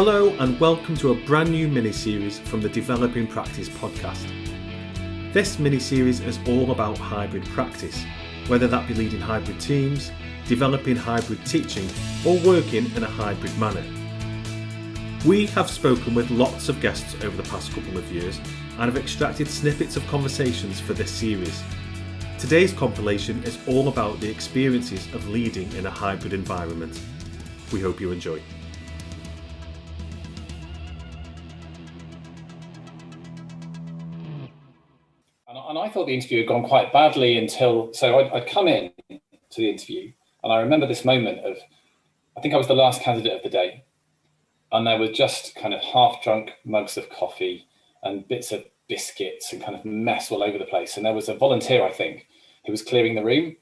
Hello and welcome to a brand new mini-series from the Developing Practice podcast. This mini-series is all about hybrid practice, whether that be leading hybrid teams, developing hybrid teaching, or working in a hybrid manner. We have spoken with lots of guests over the past couple of years and have extracted snippets of conversations for this series. Today's compilation is all about the experiences of leading in a hybrid environment. We hope you enjoy. And I thought the interview had gone quite badly until, I'd come in to the interview and I remember this moment of, I think I was the last candidate of the day and there were just kind of half drunk mugs of coffee and bits of biscuits and kind of mess all over the place. And there was a volunteer, I think, who was clearing the room.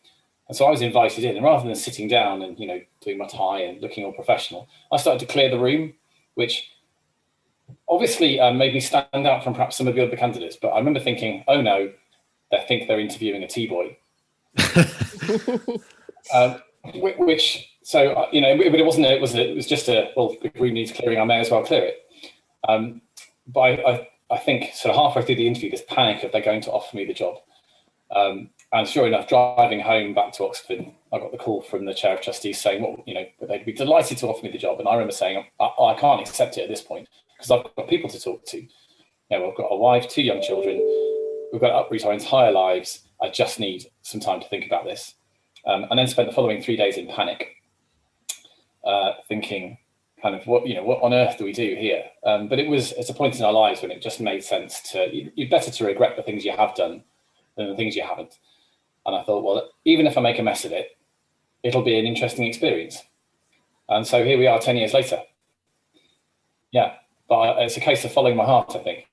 And so I was invited in, and rather than sitting down and, doing my tie and looking all professional, I started to clear the room, which obviously made me stand out from perhaps some of the other candidates. But I remember thinking, oh no, they think they're interviewing a T-boy. But it was just a, well, if the room needs clearing, I may as well clear it. But I think sort of halfway through the interview, this panic of they're going to offer me the job. And sure enough, driving home back to Oxford, I got the call from the chair of trustees saying, that they'd be delighted to offer me the job. And I remember saying, I can't accept it at this point because I've got people to talk to. I've got a wife, 2 young children. We've got to uproot our entire lives. I just need some time to think about this. And then spent the following 3 days in panic, thinking kind of what on earth do we do here? But it's a point in our lives when it just made sense you're better to regret the things you have done than the things you haven't. And I thought, well, even if I make a mess of it, it'll be an interesting experience. And so here we are 10 years later. Yeah, but it's a case of following my heart, I think.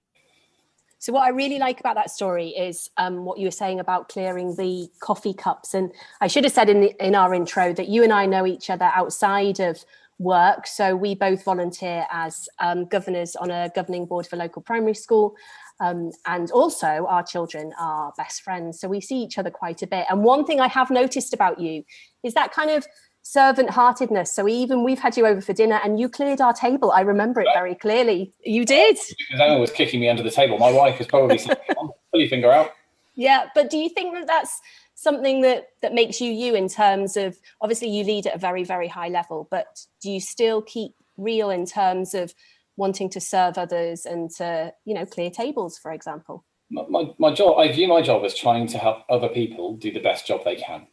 So what I really like about that story is what you were saying about clearing the coffee cups. And I should have said in our intro that you and I know each other outside of work. So we both volunteer as governors on a governing board for local primary school. And also our children are best friends. So we see each other quite a bit. And one thing I have noticed about you is that kind of servant heartedness. So we've had you over for dinner and you cleared our table. I remember it very clearly. You did. Because Emma was kicking me under the table. My wife was probably saying, pull your finger out. Yeah. But do you think that that's something that makes you in terms of, obviously you lead at a very, very high level, but do you still keep real in terms of wanting to serve others and to, clear tables, for example? My job, I view my job as trying to help other people do the best job they can.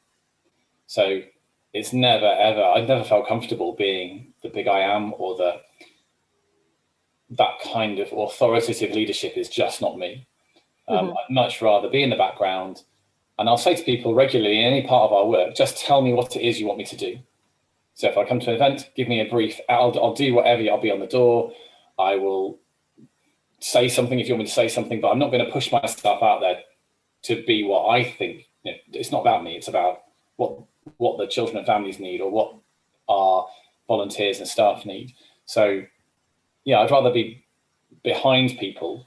So it's never, ever, I've never felt comfortable being the big I am or that kind of authoritative leadership is just not me. I'd much rather be in the background. And I'll say to people regularly in any part of our work, just tell me what it is you want me to do. So if I come to an event, give me a brief, I'll do whatever, I'll be on the door. I will say something if you want me to say something, but I'm not going to push myself out there to be what I think. It's not about me. It's about what the children and families need or what our volunteers and staff need. So, yeah, I'd rather be behind people,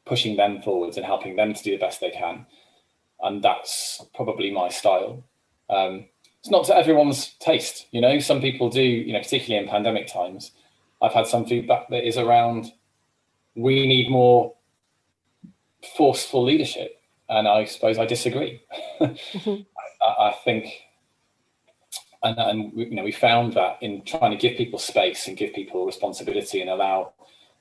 pushing them forwards and helping them to do the best they can. And that's probably my style. It's not to everyone's taste. Some people do, particularly in pandemic times. I've had some feedback that is around, we need more forceful leadership. And I suppose I disagree. I think, and we found that in trying to give people space and give people responsibility and allow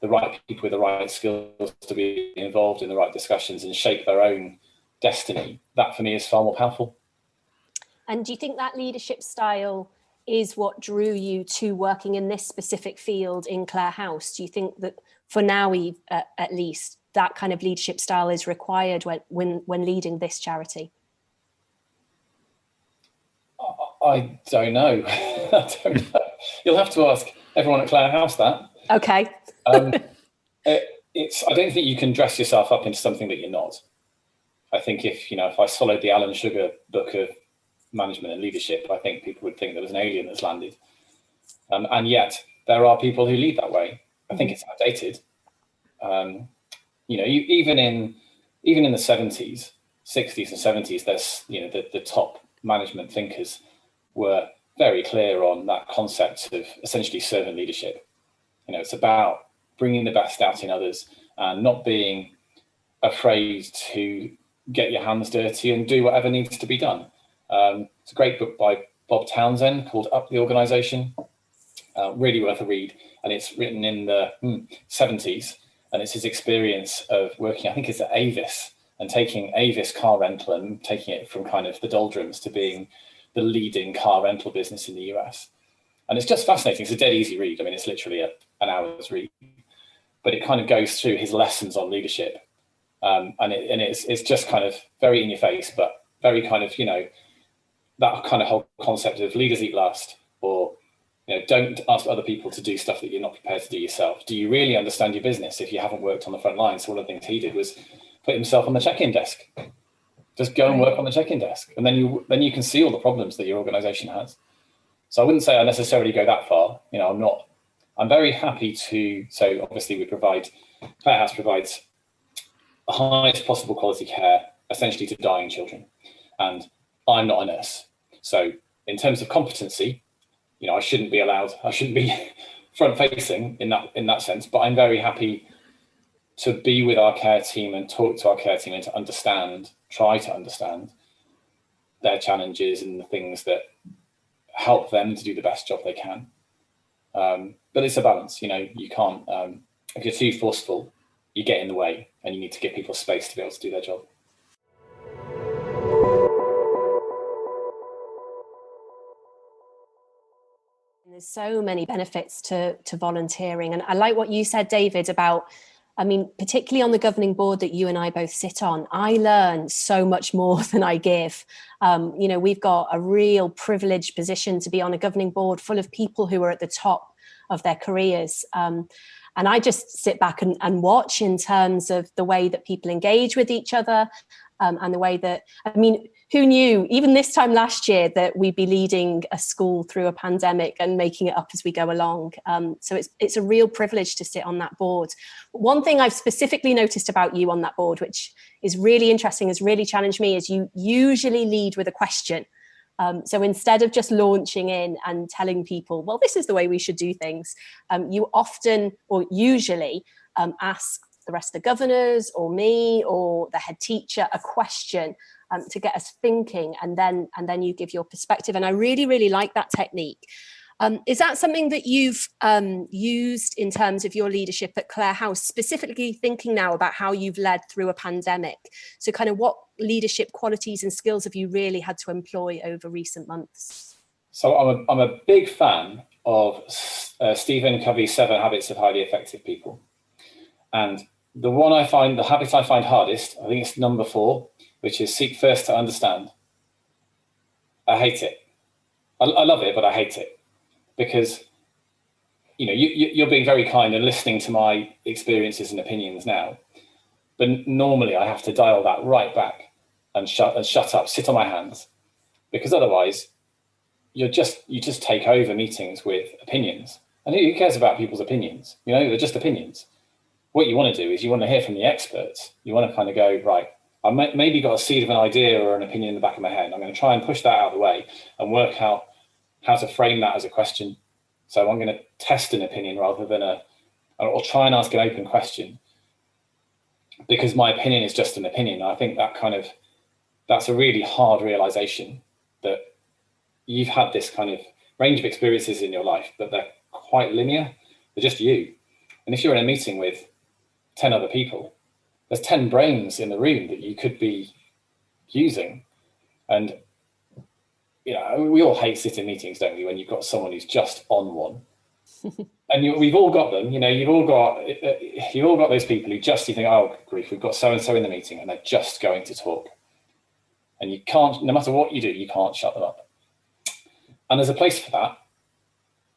the right people with the right skills to be involved in the right discussions and shape their own destiny, that for me is far more powerful. And do you think that leadership style is what drew you to working in this specific field in Clare House? Do you think that for now, at least, that kind of leadership style is required when leading this charity? I don't know. I don't know. You'll have to ask everyone at Clare House that. Okay. I don't think you can dress yourself up into something that you're not. I think if I followed the Alan Sugar book of management and leadership, I think people would think there was an alien that's landed. And yet there are people who lead that way. I think it's outdated. Even in the 70s, 60s and 70s, there's, the top management thinkers were very clear on that concept of essentially servant leadership. It's about bringing the best out in others and not being afraid to get your hands dirty and do whatever needs to be done. It's a great book by Bob Townsend called Up the Organisation. Really worth a read. And it's written in the 70s. And it's his experience of working, I think it's at Avis, and taking Avis car rental and taking it from kind of the doldrums to being the leading car rental business in the US. And it's just fascinating. It's a dead easy read. I mean, it's literally an hour's read, but it kind of goes through his lessons on leadership. And it's just kind of very in your face, but very kind of, that kind of whole concept of leaders eat last, or, don't ask other people to do stuff that you're not prepared to do yourself. Do you really understand your business if you haven't worked on the front line? So one of the things he did was put himself on the check-in desk. Just go and work on the check-in desk. And then you can see all the problems that your organization has. So I wouldn't say I necessarily go that far. I'm very happy so obviously Clarehouse provides the highest possible quality care, essentially to dying children. And I'm not a nurse. So in terms of competency, I shouldn't be front facing in that sense, but I'm very happy to be with our care team and talk to our care team and to try to understand their challenges and the things that help them to do the best job they can. But it's a balance, you can't, if you're too forceful, you get in the way, and you need to give people space to be able to do their job. There's so many benefits to volunteering. And I like what you said, David, about, particularly on the governing board that you and I both sit on, I learn so much more than I give. We've got a real privileged position to be on a governing board full of people who are at the top of their careers. And I just sit back and watch in terms of the way that people engage with each other, and the way that, who knew even this time last year that we'd be leading a school through a pandemic and making it up as we go along. So it's a real privilege to sit on that board. One thing I've specifically noticed about you on that board, which is really interesting, has really challenged me, is you usually lead with a question. So instead of just launching in and telling people, well, this is the way we should do things, you often or usually ask the rest of the governors or me or the head teacher a question to get us thinking, and then you give your perspective. And I really, really like that technique. Is that something that you've used in terms of your leadership at Clarehouse, specifically thinking now about how you've led through a pandemic? So kind of what leadership qualities and skills have you really had to employ over recent months? So I'm a big fan of Stephen Covey's 7 Habits of Highly Effective People. And the habit I find hardest, I think it's number 4, which is seek first to understand. I hate it. I love it, but I hate it. Because, you're being very kind and listening to my experiences and opinions now. But normally I have to dial that right back and shut up, sit on my hands. Because otherwise, you just take over meetings with opinions. And who cares about people's opinions? They're just opinions. What you want to do is you want to hear from the experts. You want to kind of go, right, I maybe got a seed of an idea or an opinion in the back of my head. I'm going to try and push that out of the way and work out how to frame that as a question. So I'm going to test an opinion rather than or try and ask an open question, because my opinion is just an opinion. I think that's a really hard realization, that you've had this kind of range of experiences in your life, but they're quite linear. They're just you. And if you're in a meeting with 10 other people, there's 10 brains in the room that you could be using. And, we all hate sitting meetings, don't we, when you've got someone who's just on one. And we've all got them, you've all got those people who just, you think, oh, grief, we've got so-and-so in the meeting and they're just going to talk. And you can't, no matter what you do, you can't shut them up. And there's a place for that,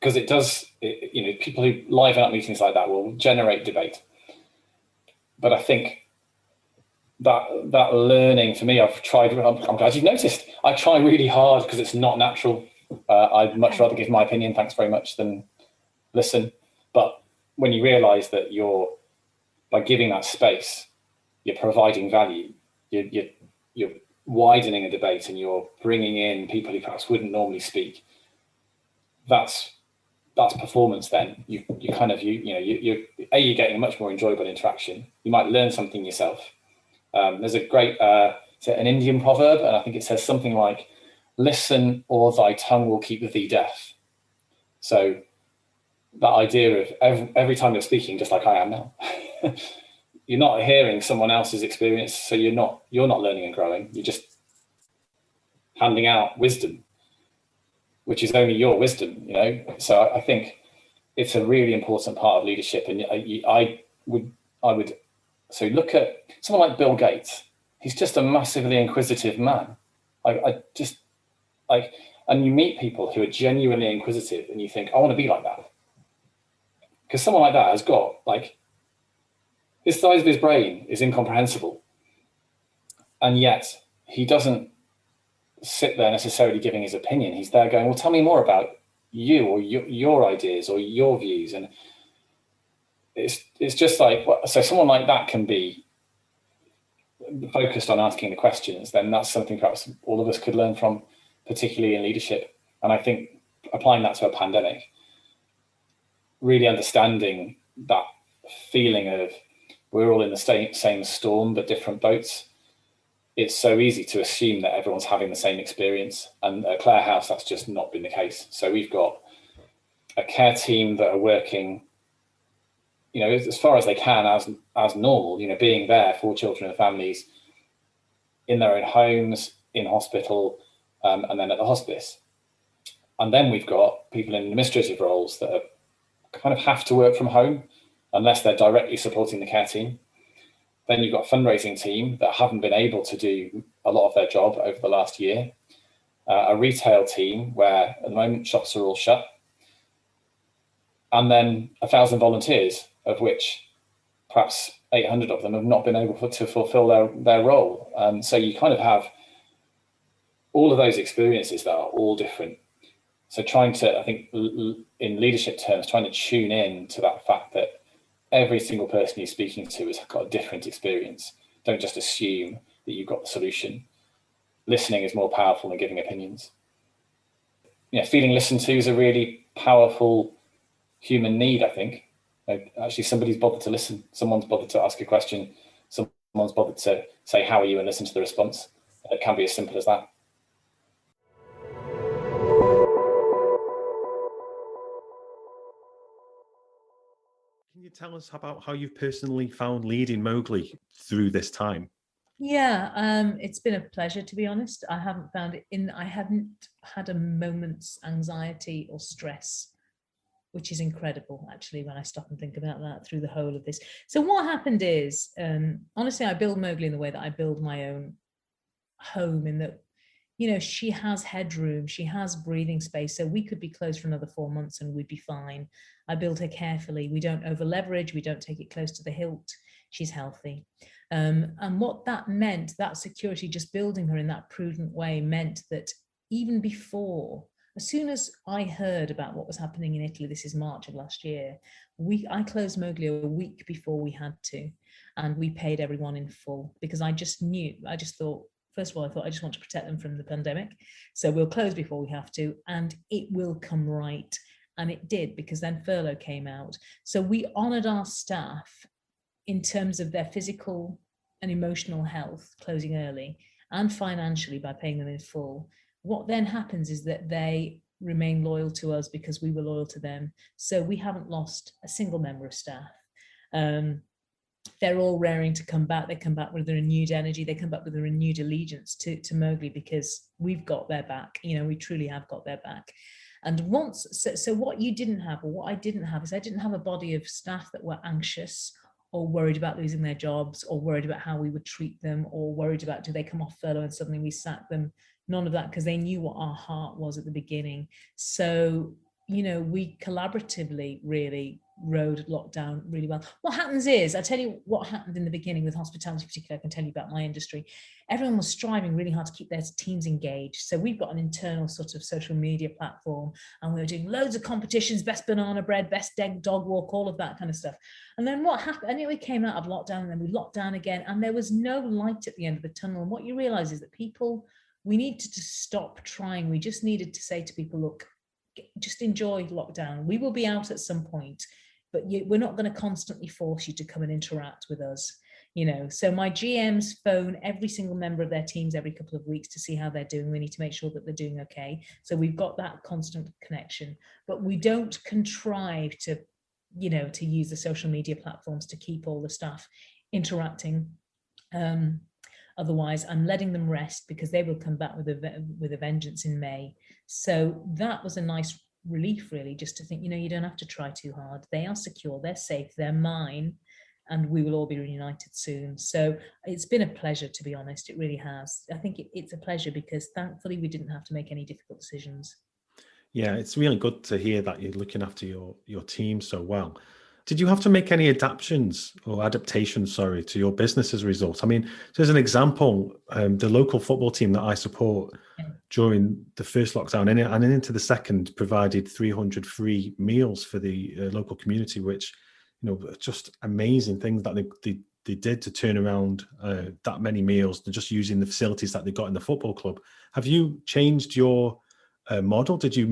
because it does, people who liven up meetings like that will generate debate. But I think that learning, for me, I'm glad you've noticed. I try really hard because it's not natural. I'd much rather give my opinion, thanks very much, than listen. But when you realize that by giving that space, you're providing value, you're widening a debate and you're bringing in people who perhaps wouldn't normally speak. That's that's performance. Then you're getting a much more enjoyable interaction. You might learn something yourself. There's a great an Indian proverb, and I think it says something like, "Listen, or thy tongue will keep thee deaf." So that idea of every time you're speaking, just like I am now, you're not hearing someone else's experience, so you're not learning and growing. You're just handing out wisdom, which is only your wisdom, So I think it's a really important part of leadership. And I would so look at someone like Bill Gates. He's just a massively inquisitive man. And you meet people who are genuinely inquisitive, and you think, I want to be like that. Because someone like that has got, the size of his brain is incomprehensible. And yet he doesn't sit there necessarily giving his opinion. He's there going, well, tell me more about you, or your ideas, or your views. And it's just so someone like that can be focused on asking the questions. Then that's something perhaps all of us could learn from, particularly in leadership. And I think applying that to a pandemic, really understanding that feeling of we're all in the same storm but different boats. It's so easy to assume that everyone's having the same experience, and at Clare House that's just not been the case. So we've got a care team that are working as far as they can as normal, being there for children and families in their own homes, in hospital, and then at the hospice. And then we've got people in administrative roles that are kind of have to work from home unless they're directly supporting the care team. Then you've got a fundraising team that haven't been able to do a lot of their job over the last year. A retail team where at the moment shops are all shut. And then 1,000 volunteers, of which perhaps 800 of them have not been able to fulfill their role. So you kind of have all of those experiences that are all different. So trying to, I think in leadership terms, trying to tune in to that fact that every single person you're speaking to has got a different experience. Don't just assume that you've got the solution. Listening is more powerful than giving opinions. Feeling listened to is a really powerful human need, I think. Actually, somebody's bothered to listen. Someone's bothered to ask a question. Someone's bothered to say, how are you, and listen to the response. It can be as simple as that. Can you tell us about how you've personally found leading Mowgli through this time? Yeah, it's been a pleasure, to be honest. I haven't had a moment's anxiety or stress, which is incredible, actually, when I stop and think about that through the whole of this. So what happened is, honestly, I build Mowgli in the way that I build my own home, in that, she has headroom, she has breathing space, so we could be closed for another 4 months and we'd be fine. I build her carefully. We don't over leverage. We don't take it close to the hilt. She's healthy. And what that meant, that security, just building her in that prudent way, meant that even before, as soon as I heard about what was happening in Italy, this is March of last year, I closed Mowgli a week before we had to, and we paid everyone in full, because I just thought, first of all, I just want to protect them from the pandemic. So we'll close before we have to, and it will come right. And it did, because then furlough came out. So we honoured our staff in terms of their physical and emotional health, closing early, and financially by paying them in full. What then happens is that they remain loyal to us because we were loyal to them. So we haven't lost a single member of staff. They're all raring to come back. They come back with a renewed energy. They come back with a renewed allegiance to Mowgli, because we've got their back. We truly have got their back. And so what you didn't have, or what I didn't have, is I didn't have a body of staff that were anxious or worried about losing their jobs, or worried about how we would treat them, or worried about, do they come off furlough and suddenly we sack them? None of that, because they knew what our heart was at the beginning. So, we collaboratively really rode lockdown really well. What happens is, I tell you what happened in the beginning with hospitality, particularly, I can tell you about my industry. Everyone was striving really hard to keep their teams engaged. So we've got an internal sort of social media platform, and we were doing loads of competitions, best banana bread, best dog walk, all of that kind of stuff. And then what happened? Anyway, we came out of lockdown, and then we locked down again, and there was no light at the end of the tunnel. And what you realize is that we needed to stop trying. We just needed to say to people, look, just enjoy lockdown. We will be out at some point, but we're not going to constantly force you to come and interact with us. So my GMs phone every single member of their teams every couple of weeks to see how they're doing. We need to make sure that they're doing okay. So we've got that constant connection, but we don't contrive to use the social media platforms to keep all the staff interacting. Otherwise, I'm letting them rest, because they will come back with a vengeance in May. So that was a nice relief, really, just to think, you don't have to try too hard. They are secure, they're safe, they're mine, and we will all be reunited soon. So it's been a pleasure, to be honest. It really has. I think it's a pleasure because thankfully we didn't have to make any difficult decisions. Yeah, it's really good to hear that you're looking after your team so well. Did you have to make any adaptations, to your business as a result? I mean, so as an example, the local football team that I support during the first lockdown and into the second provided 300 free meals for the local community, which, just amazing things that they did to turn around that many meals, just using the facilities that they got in the football club. Have you changed your model? Did you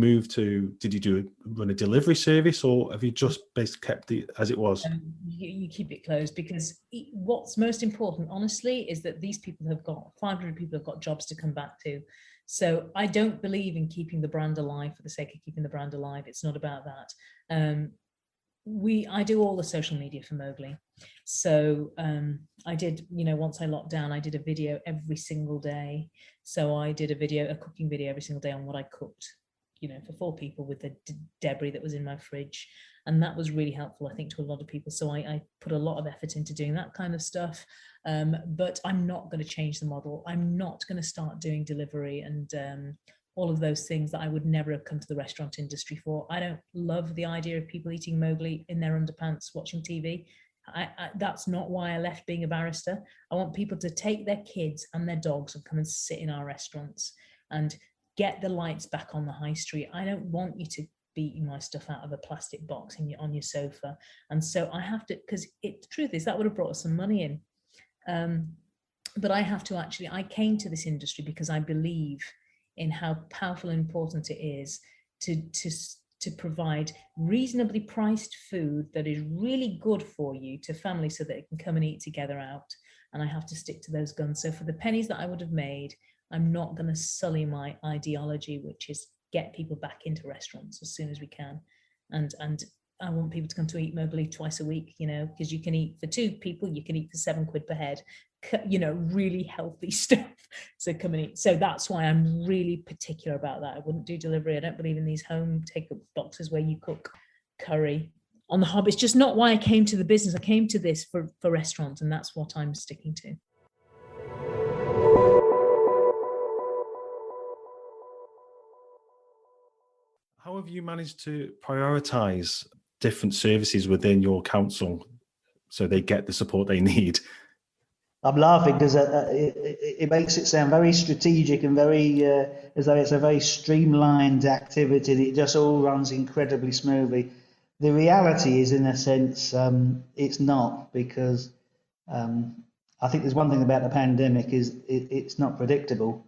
run a delivery service, or have you just basically kept it as it was? You keep it closed, because what's most important, honestly, is that these people 500 people have got jobs to come back to. So I don't believe in keeping the brand alive for the sake of keeping the brand alive. It's not about that. I do all the social media for Mowgli. So I did, once I locked down, I did a video every single day. So I did a cooking video every single day on what I cooked, for 4 people with the debris that was in my fridge. And that was really helpful, I think, to a lot of people. So I put a lot of effort into doing that kind of stuff. But I'm not going to change the model. I'm not going to start doing delivery and all of those things that I would never have come to the restaurant industry for. I don't love the idea of people eating Mowgli in their underpants watching TV. That's not why I left being a barrister. I want people to take their kids and their dogs and come and sit in our restaurants and get the lights back on the high street. I don't want you to be eating my stuff out of a plastic box on your sofa. And so I have to, because the truth is that would have brought us some money in. But I have to I came to this industry because I believe in how powerful and important it is to provide reasonably priced food that is really good for you to families so that it can come and eat together out. And I have to stick to those guns. So for the pennies that I would have made, I'm not going to sully my ideology, which is get people back into restaurants as soon as we can. And I want people to come to eat Mowgli twice a week, because you can eat for 2 people, you can eat for £7 per head, really healthy stuff. So come and eat. So that's why I'm really particular about that. I wouldn't do delivery. I don't believe in these home take-up boxes where you cook curry on the hob. It's just not why I came to the business. I came to this for restaurants, and that's what I'm sticking to. How have you managed to prioritize different services within your council so they get the support they need? I'm laughing because it makes it sound very strategic and very as though it's a very streamlined activity. It just all runs incredibly smoothly. The reality is, in a sense, it's not, because I think there's one thing about the pandemic is it's not predictable.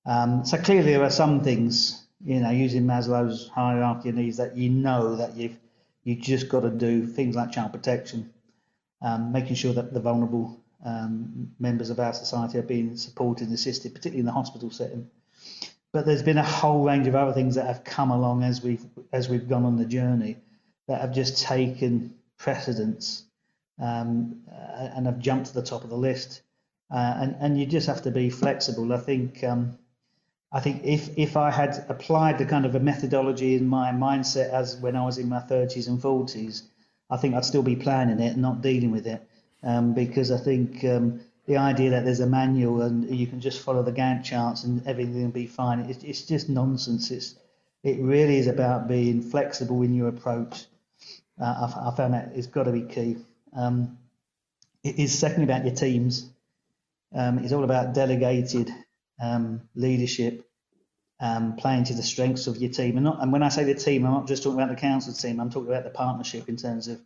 So clearly there are some things, using Maslow's hierarchy of needs, that that you just got to do, things like child protection, making sure that the vulnerable members of our society are being supported and assisted, particularly in the hospital setting. But there's been a whole range of other things that have come along as we've gone on the journey that have just taken precedence and have jumped to the top of the list. And you just have to be flexible. I think if I had applied the kind of a methodology in my mindset as when I was in my 30s and 40s, I think I'd still be planning it and not dealing with it. Because I think the idea that there's a manual and you can just follow the Gantt charts and everything will be fine, it's just nonsense. It really is about being flexible in your approach. I found that it's got to be key. It is secondly about your teams. It's all about delegated leadership, playing to the strengths of your team. And when I say the team, I'm not just talking about the council team, I'm talking about the partnership in terms of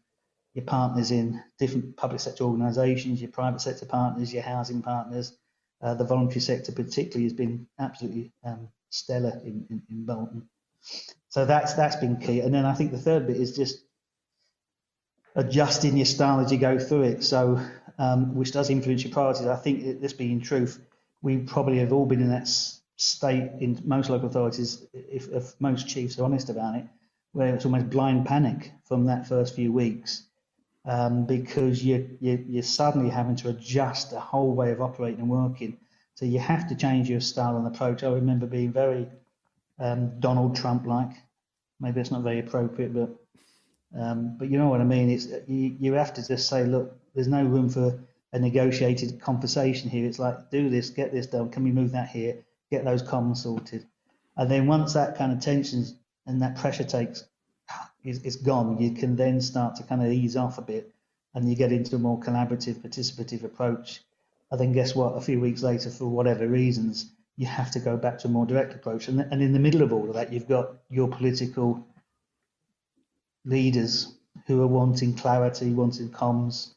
your partners in different public sector organisations, your private sector partners, your housing partners. The voluntary sector particularly has been absolutely stellar in Bolton. So that's been key. And then I think the third bit is just adjusting your style as you go through it. So which does influence your priorities. I think this being truth, we probably have all been in that state in most local authorities, if most chiefs are honest about it, where it's almost blind panic from that first few weeks, because you're suddenly having to adjust the whole way of operating and working. So you have to change your style and approach. I remember being very Donald Trump-like. Maybe it's not very appropriate, but you know what I mean. It's you have to just say, look, there's no room for a negotiated conversation here. It's like, do this, get this done. Can we move that here? Get those comms sorted. And then once that kind of tension and that pressure is gone, you can then start to kind of ease off a bit, and you get into a more collaborative, participative approach. And then guess what? A few weeks later, for whatever reasons, you have to go back to a more direct approach. And in the middle of all of that, you've got your political leaders who are wanting clarity, wanting comms,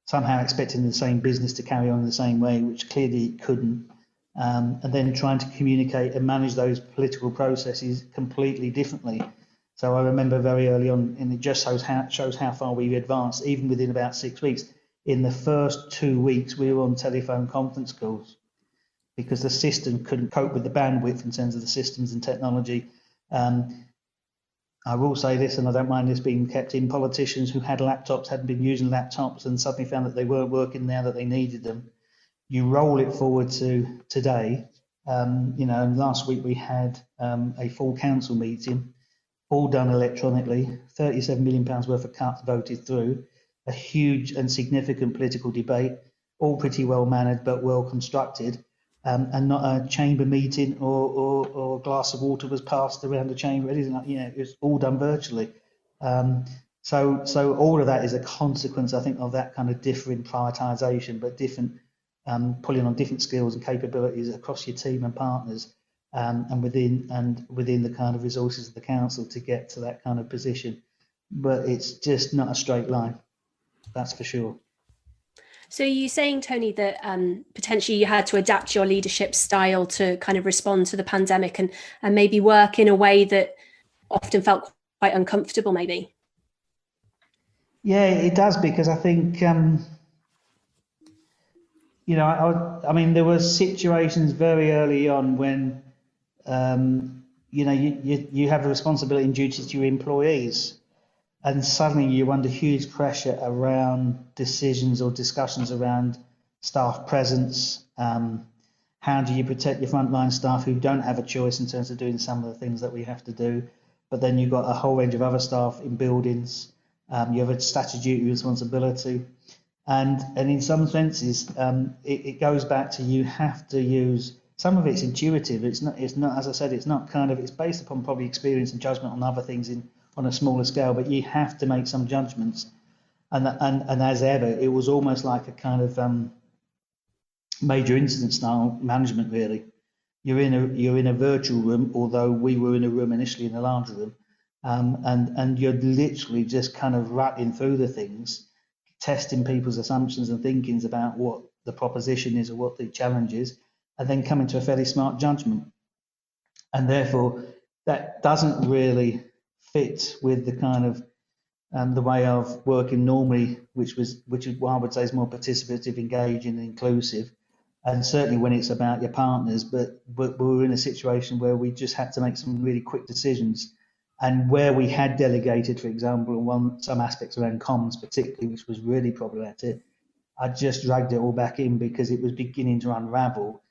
somehow expecting the same business to carry on in the same way, which clearly it couldn't. And then trying to communicate and manage those political processes completely differently. So I remember very early on, and it just shows how far we've advanced, even within about 6 weeks. In the first 2 weeks, we were on telephone conference calls because the system couldn't cope with the bandwidth in terms of the systems and technology. I will say this, and I don't mind this being kept in, politicians who had laptops, hadn't been using laptops, and suddenly found that they weren't working now that they needed them. You roll it forward to today, and last week we had a full council meeting, all done electronically, £37 million worth of cuts voted through, a huge and significant political debate, all pretty well mannered but well constructed, and not a chamber meeting or a glass of water was passed around the chamber, anything like, it was all done virtually. So all of that is a consequence, I think, of that kind of different prioritisation, but different pulling on different skills and capabilities across your team and partners, and within the kind of resources of the council to get to that kind of position. But it's just not a straight line, that's for sure. So you're saying, Tony, that potentially you had to adapt your leadership style to kind of respond to the pandemic and maybe work in a way that often felt quite uncomfortable, maybe? Yeah, it does, because I think, I mean, there were situations very early on when, you have a responsibility and duty to your employees. And suddenly you're under huge pressure around decisions or discussions around staff presence. How do you protect your frontline staff who don't have a choice in terms of doing some of the things that we have to do? But then you've got a whole range of other staff in buildings. You have a statutory responsibility. And in some senses, it goes back to, you have to use, some of it's intuitive. It's not, as I said, it's based upon probably experience and judgment on other things on a smaller scale, but you have to make some judgments. And as ever, it was almost like a kind of major incident style management, really. You're in a virtual room, although we were in a room initially in a larger room, and you're literally just kind of rattling through the things, testing people's assumptions and thinkings about what the proposition is or what the challenge is, and then coming to a fairly smart judgment. And therefore, that doesn't really fit with the kind of the way of working normally, which is what I would say is more participative, engaging, and inclusive. And certainly when it's about your partners, but we were in a situation where we just had to make some really quick decisions. And where we had delegated, for example, some aspects around comms particularly, which was really problematic, I just dragged it all back in because it was beginning to unravel,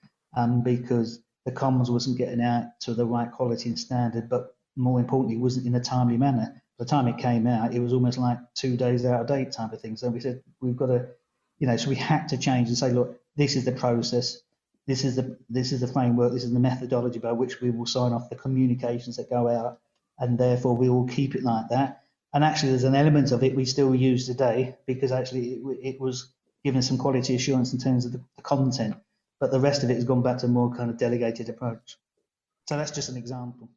because the comms wasn't getting out to the right quality and standard, but more importantly, it wasn't in a timely manner. By the time it came out, it was almost like 2 days out of date type of thing. So we said, we've got to, so we had to change and say, look, this is the process, this is the framework, this is the methodology by which we will sign off the communications that go out, and therefore we will keep it like that. And actually, there's an element of it we still use today, because actually it was giving some quality assurance in terms of the content, but the rest of it has gone back to a more kind of delegated approach. So that's just an example.